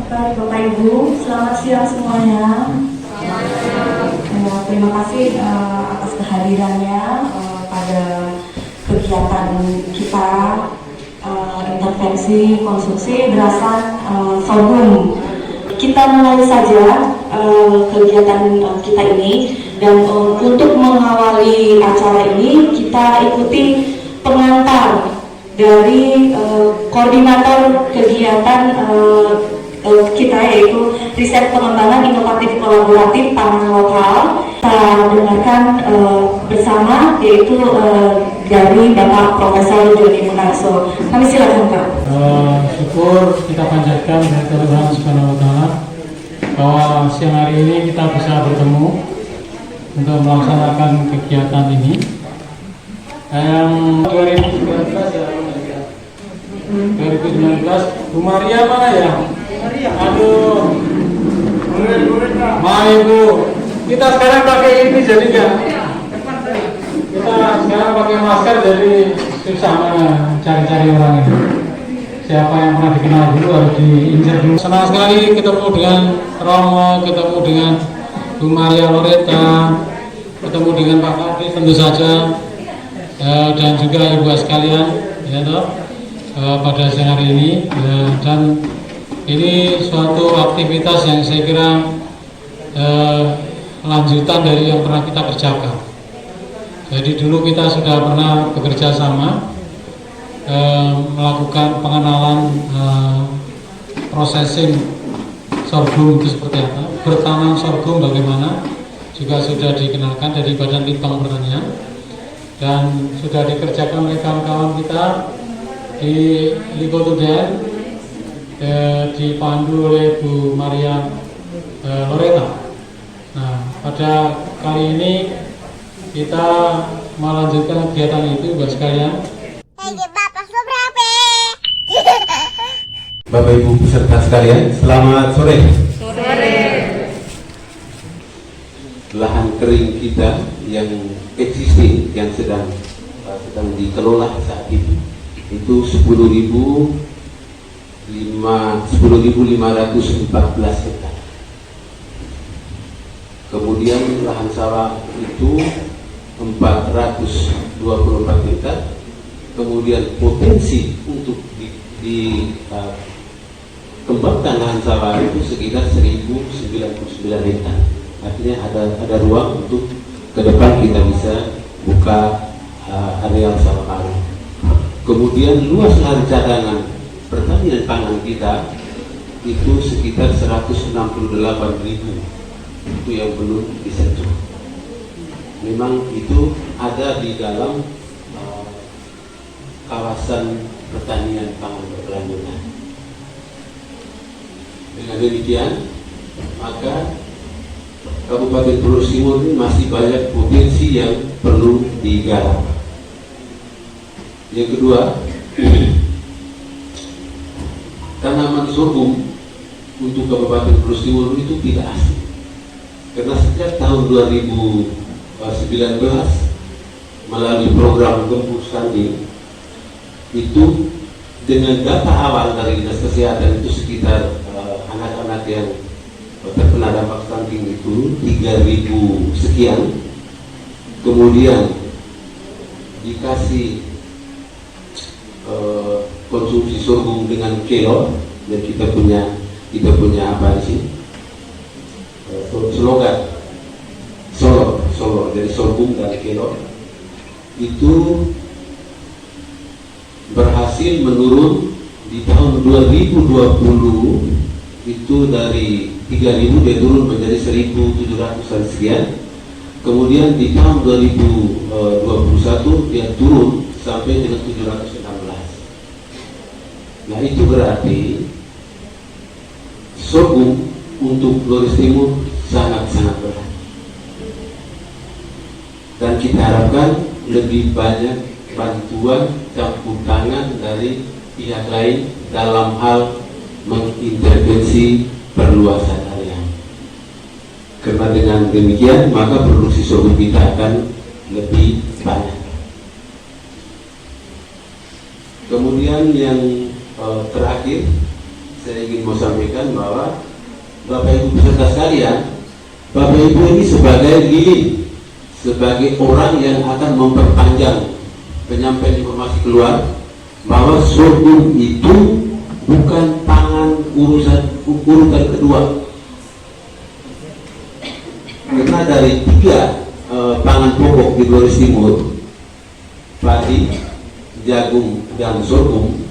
Bapak Ibu, selamat siang semuanya. Terima kasih atas kehadirannya pada kegiatan kita intervensi konsumsi berasan sorghum. Kita mulai saja kegiatan kita ini, dan untuk mengawali acara ini kita ikuti pengantar dari koordinator kegiatan kita, yaitu riset pengembangan inovatif kolaboratif pangan lokal. Kita dengarkan bersama, yaitu dari Bapak Profesor Joni Munarso. Kami silakan Pak. Syukur kita panjatkan dari Tuhan Subhanahu wa Ta'ala bahwa siang hari ini kita bisa bertemu untuk melaksanakan kegiatan ini. Yang 2019 ya, 2019. Bu Maria mana ya? Aduh, Ibu, kita sekarang pakai ini jadi nggak? Kita sekarang pakai masker jadi susah mana cari-cari orang ini. Siapa yang pernah dikenal dulu harus diinjak dulu. Senang sekali ketemu dengan Romo, ketemu dengan Bu Maria Loreta, ketemu dengan Pak Fadli tentu saja, dan juga ibu sekalian, ya toh, pada siang hari ini, ya, dan ini suatu aktivitas yang saya kira lanjutan dari yang pernah kita kerjakan. Jadi dulu kita sudah pernah bekerja sama, melakukan pengenalan processing sorghum itu seperti apa, bertanam sorghum bagaimana, juga sudah dikenalkan dari Badan Litbang Pertanian, dan sudah dikerjakan oleh kawan-kawan kita di Likotuden, dipandu oleh Bu Maria Loreta. Nah, pada kali ini kita melanjutkan kegiatan itu buat sekalian. Bapak Ibu peserta sekalian, selamat sore. Sore. Lahan kering kita yang existing, yang sedang dikelola saat ini, itu 10.514 hektar. Kemudian lahan sawah itu 424 hektar. Kemudian potensi untuk dikembangkan lahan sawah itu sekitar 1.099 hektar. Artinya ada ruang untuk ke depan kita bisa buka areal sawah baru. Kemudian luas lahan cadangan pertanian pangan kita itu sekitar 168.000, itu yang belum disentuh. Memang itu ada di dalam kawasan pertanian pangan berkelanjutan. Dengan demikian, maka Kabupaten Pulau Simur ini masih banyak potensi yang perlu digarap. Yang kedua, tanaman sorghum untuk Kabupaten Pulau Simur itu tidak asing, karena sejak tahun 2019 melalui program Gembus Tanding itu, dengan data awal dari Dinas Kesehatan itu sekitar anak-anak yang terkena dampak stunting itu 3.000 sekian. Kemudian dikasih konsumsi sorghum dengan kelor, dan kita punya apa sih slogan solor dari sorghum dan kelor itu berhasil menurun di tahun 2020 itu dari 3.000 dia turun menjadi 1.700-an sekian. Kemudian di tahun 2021 dia turun sampai dengan 716. Nah, itu berarti sorghum untuk Flores Timur sangat-sangat berat. Dan kita harapkan lebih banyak bantuan campur tangan dari pihak lain dalam hal mengintervensi perluasan area. Karena dengan demikian maka produksi sorghum kita akan lebih banyak. Kemudian yang terakhir saya ingin mau sampaikan bahwa Bapak Ibu peserta sekalian, Bapak Ibu ini sebagai lilin, sebagai orang yang akan memperpanjang penyampaian informasi keluar bahwa sorghum itu bukan pangan urutan kedua. Karena dari 3 pangan pokok di Flores Timur, padi, jagung, dan sorghum,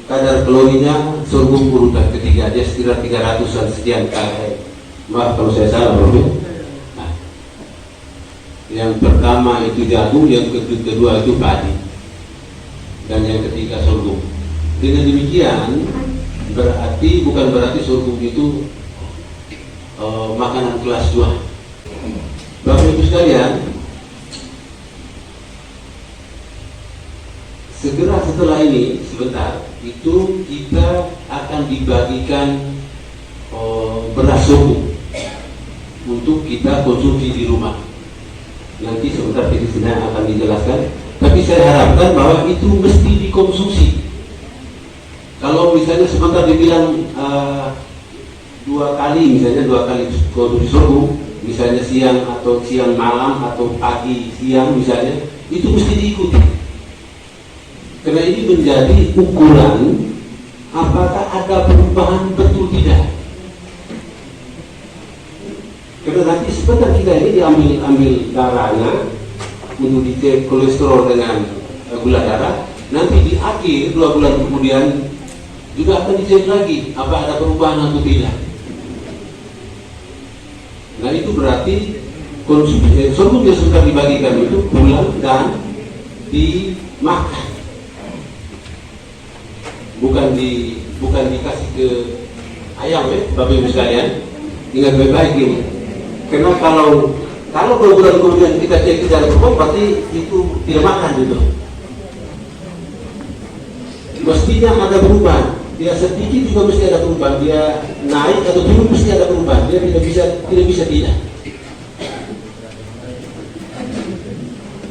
kadar kalorinya sorghum urutan ketiga, dia sekitar 300-an sekian kalori. Maaf kalau saya salah, Bro. Nah, yang pertama itu jagung, yang kedua itu padi, dan yang ketiga sorghum. Dengan demikian bukan berarti sorghum itu makanan kelas 2. Bapak Ibu sekalian, segera setelah ini sebentar itu kita akan dibagikan beras sorghum untuk kita konsumsi di rumah. Nanti sebentar di sini akan dijelaskan. Tapi saya harapkan bahwa itu mesti dikonsumsi. Kalau misalnya sebentar dibilang 2 kali konsumsi sorghum, misalnya siang atau siang malam atau pagi siang misalnya, itu mesti diikuti. Karena ini menjadi ukuran apakah ada perubahan betul tidak. Karena nanti sebentar kita ini diambil darahnya untuk dicek kolesterol dengan gula darah. Nanti di akhir 2 bulan kemudian juga akan dicek lagi apa ada perubahan atau tidak. Nah itu berarti konsumsi sorghum yang sudah dibagikan itu pulang dan dimakan. Bukan dikasih ke ayam ya, Bapak Ibu sekalian. Ingat baik-baik ini. Karena kalau 2 bulan kemudian kita cek tidak ada perubahan, berarti itu tidak makan gitu. Mestinya ada perubahan. Dia sedikit juga mesti ada perubahan. Dia naik atau turun mesti ada perubahan. Dia tidak bisa tidak.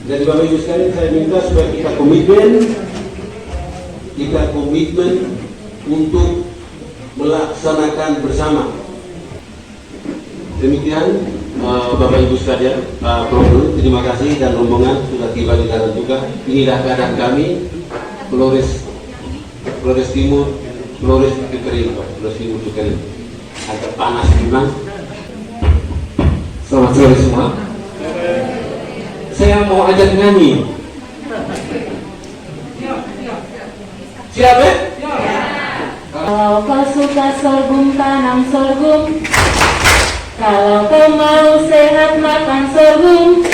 Jadi Bapak Ibu sekalian, saya minta supaya kita komitmen untuk melaksanakan bersama. Demikian Bapak Ibu sekalian, Pak Prof, terima kasih dan rombongan sudah tiba di dalam juga. Inilah keadaan kami Flores Timur, Flores Timur Kering. Agak panas memang. Selamat sore semua. Saya mau ajak nyanyi. Siap ya? Kalau kau suka sorghum, tanam sorghum. Kalau kau mau sehat, makan sorghum.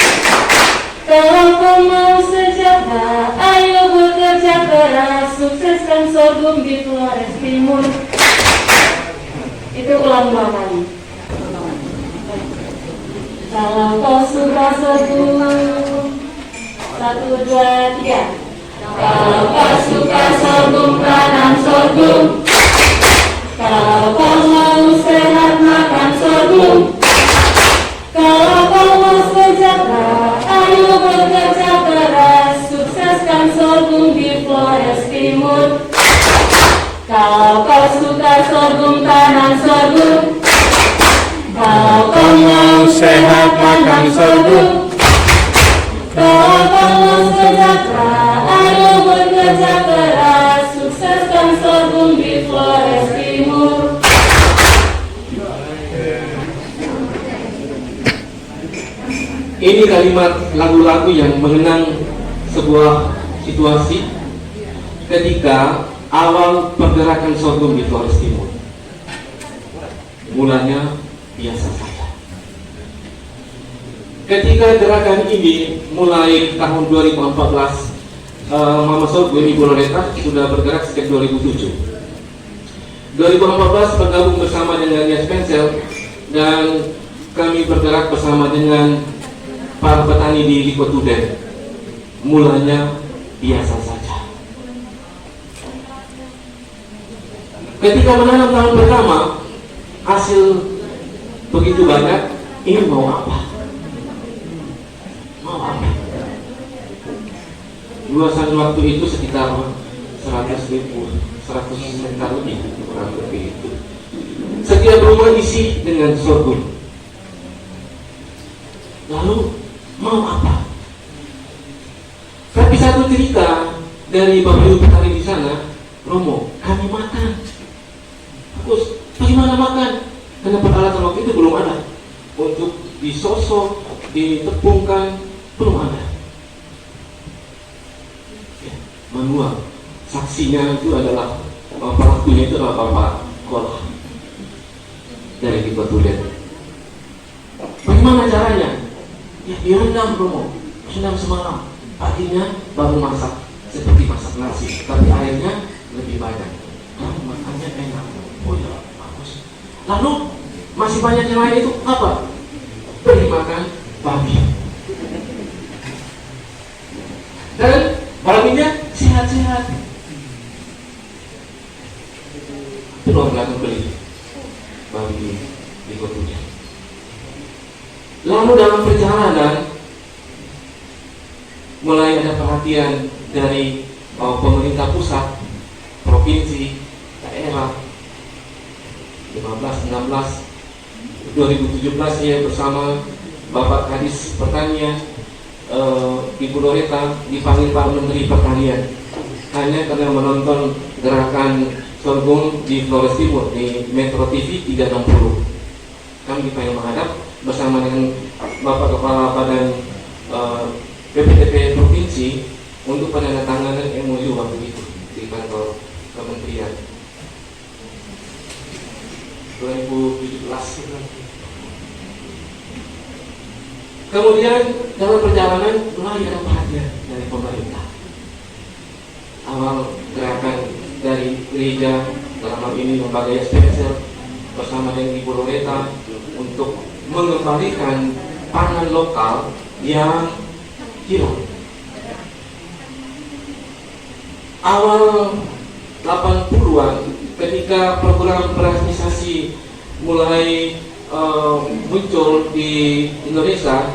Kalau kau mau sejahtera, ayo bekerja keras, sukseskan sorghum di Flores Timur. Itu ulang 2 kali. Kalau kau suka sorghum, 1, 2, 3. Kalau kau suka sorghum, tanam sorghum. Kalau kau mau sehat, makan sorghum. Kalau kau mau sejahtera, ayo bekerja keras, sukseskan sorghum di Flores Timur. Kalau kau suka sorghum, tanam sorghum. Kalau kau mau sehat, makan sorghum. Kalau kau mau sejahtera, ayo bekerja keras, sukseskan sorghum di Flores Timur. Ini kalimat lagu-lagu yang mengenang sebuah situasi ketika awal pergerakan sorghum di Flores Timur. Mulanya biasa saja. Ketika gerakan ini mulai tahun 2014, Mama Sorghum Ibu Loreta sudah bergerak sejak 2007. 2014 bergabung bersama dengan Yes Pencil dan kami bergerak bersama dengan para petani di Likotuden mulanya biasa saja. Ketika menanam tahun pertama, hasil begitu banyak, ini mau apa? Mau apa? Luasan waktu itu sekitar 100 hektar lebih, kurang lebih itu. Setiap rumah isi dengan sorghum. Lalu mau apa? Tapi satu cerita dari Bapak Ibu petani di sana, Romo, kami makan. Terus bagaimana makan? Karena peralatan waktu itu belum ada. Untuk disosok, ditepungkan, belum ada. Ya, manual. Saksinya itu adalah pelakunya itu adalah Bapak Kolah dari Kibatulen. Bagaimana caranya? Ya direndam, Romo, rendam semalam. Paginya baru masak seperti masak nasi, tapi airnya lebih banyak. Lalu makannya enak. Oh ya, bagus. Lalu masih banyak yang lain itu apa? Beri makan babi. Dan babinya sehat-sehat. Itu luar belakang beli babi di Kotunya. Lalu dalam perjalanan mulai ada perhatian dari pemerintah pusat, provinsi, daerah. 15, 16, 2017 saya bersama Bapak Kadis Pertanian Ibu Loreta dipanggil Pak Menteri Pertanian hanya karena menonton gerakan sorghum di Flores Timur di Metro TV 360. Kami dipanggil menghadap bersama dengan Bapak Kepala Badan PPTP Provinsi untuk penandatanganan MOU waktu itu di kantor Kementerian 2017. Kemudian dalam perjalanan mulai ada perhatian dari pemerintah. Awal gerakan dari gereja, dalam hal ini lembaga Spencer bersama dengan Ibu Loreta untuk mengembalikan pangan lokal yang hilang. Awal 80-an ketika program berorganisasi mulai muncul di Indonesia,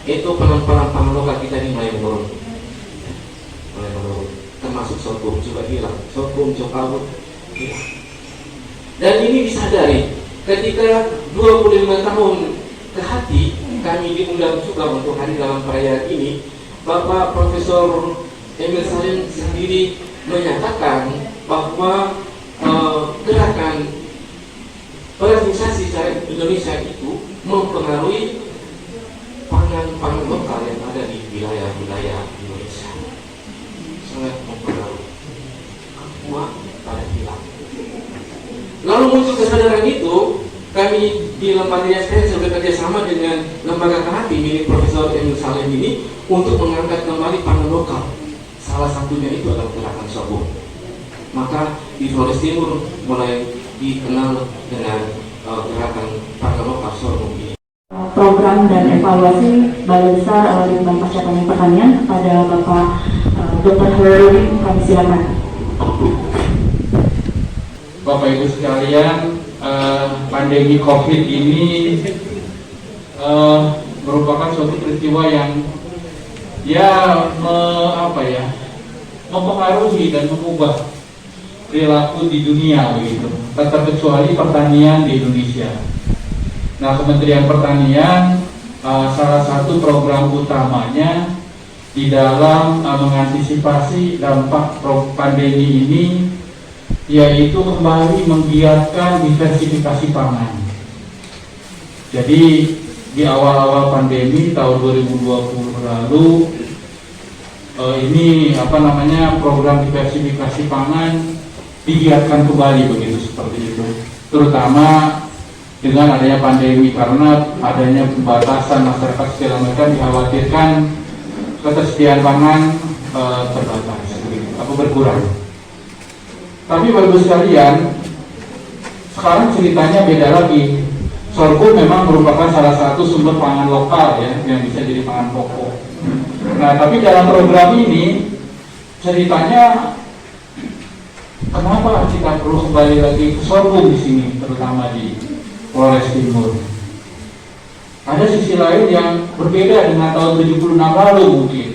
itu penamparan pangan lokal kita ini mulai menurun, termasuk sorghum juga hilang, sorghum, jokawut hilang. Dan ini disadari ketika 25 tahun ke hati kami diundang juga untuk hadir dalam perayaan ini. Bapak Profesor Emil Salim sendiri menyatakan bahwa gerakan organisasi secara Indonesia itu mempengaruhi pangan lokal yang ada di wilayah-wilayah Indonesia, sangat mempengaruhi. Semua pada hilang. Lalu muncul kesadaran itu, kami di lembaga SPN bekerja sama dengan lembaga Kehati milik Profesor Emil Salim ini untuk mengangkat kembali pangan lokal. Salah satunya itu adalah gerakan sorghum. Maka di Flores Timur mulai dikenal dengan gerakan pangan lokal sorghum ini. Program dan evaluasi Balai Besar Litbang Pasca Panen Pertanian kepada Bapak Dr. Herwin, kami silakan. Bapak Ibu sekalian, pandemi COVID ini merupakan suatu peristiwa yang mempengaruhi dan mengubah perilaku di dunia begitu, terkecuali pertanian di Indonesia. Nah, Kementerian Pertanian salah satu program utamanya di dalam mengantisipasi dampak pandemi ini yaitu kembali menggiatkan diversifikasi pangan. Jadi di awal-awal pandemi tahun 2020 lalu program diversifikasi pangan digiatkan kembali begitu seperti itu. Terutama dengan adanya pandemi, karena adanya pembatasan masyarakat segala macam dikhawatirkan ketersediaan pangan terbatas atau berkurang. Tapi Bapak sekalian, sekarang ceritanya beda lagi. Sorghum memang merupakan salah satu sumber pangan lokal ya, yang bisa jadi pangan pokok. Nah, tapi dalam program ini ceritanya kenapa kita perlu kembali lagi ke sorghum di sini, terutama di Flores Timur. Ada sisi lain yang berbeda dengan tahun 76 lalu mungkin.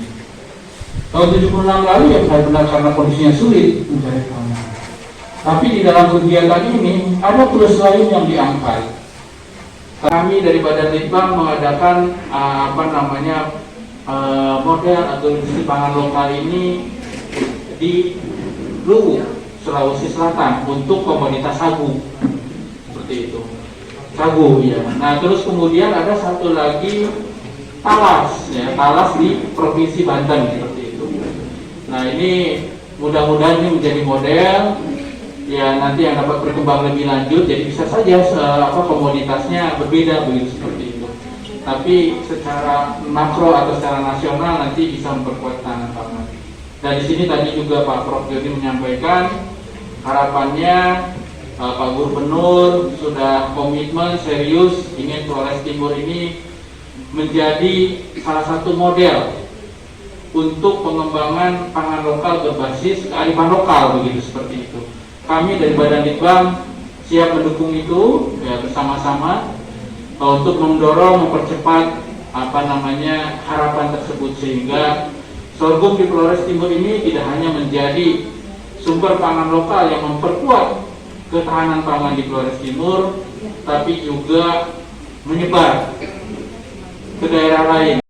Tahun 76 lalu ya benar-benar karena kondisinya sulit mencari tanah. Tapi di dalam kegiatan ini ada plus lain yang diangkat. Kami dari Badan Litbang mengadakan model atau industri pangan lokal ini di Luwu, Sulawesi Selatan untuk komoditas sagu, seperti itu. Sagu ya. Nah terus kemudian ada satu lagi talas, ya, talas di Provinsi Banten seperti itu. Nah ini mudah-mudahan ini menjadi model ya nanti yang dapat berkembang lebih lanjut. Jadi bisa saja komoditasnya berbeda begitu seperti itu. Tapi secara makro atau secara nasional nanti bisa memperkuat tanah pangan. Dan di sini tadi juga Pak Prof Jody menyampaikan harapannya Pak Gubernur sudah komitmen serius ingin Flores Timur ini menjadi salah satu model untuk pengembangan pangan lokal berbasis kearifan lokal begitu seperti itu. Kami dari Badan Litbang siap mendukung itu ya bersama-sama untuk mendorong mempercepat harapan tersebut sehingga sorghum di Flores Timur ini tidak hanya menjadi sumber pangan lokal yang memperkuat ketahanan pangan di Flores Timur, tapi juga menyebar ke daerah lain.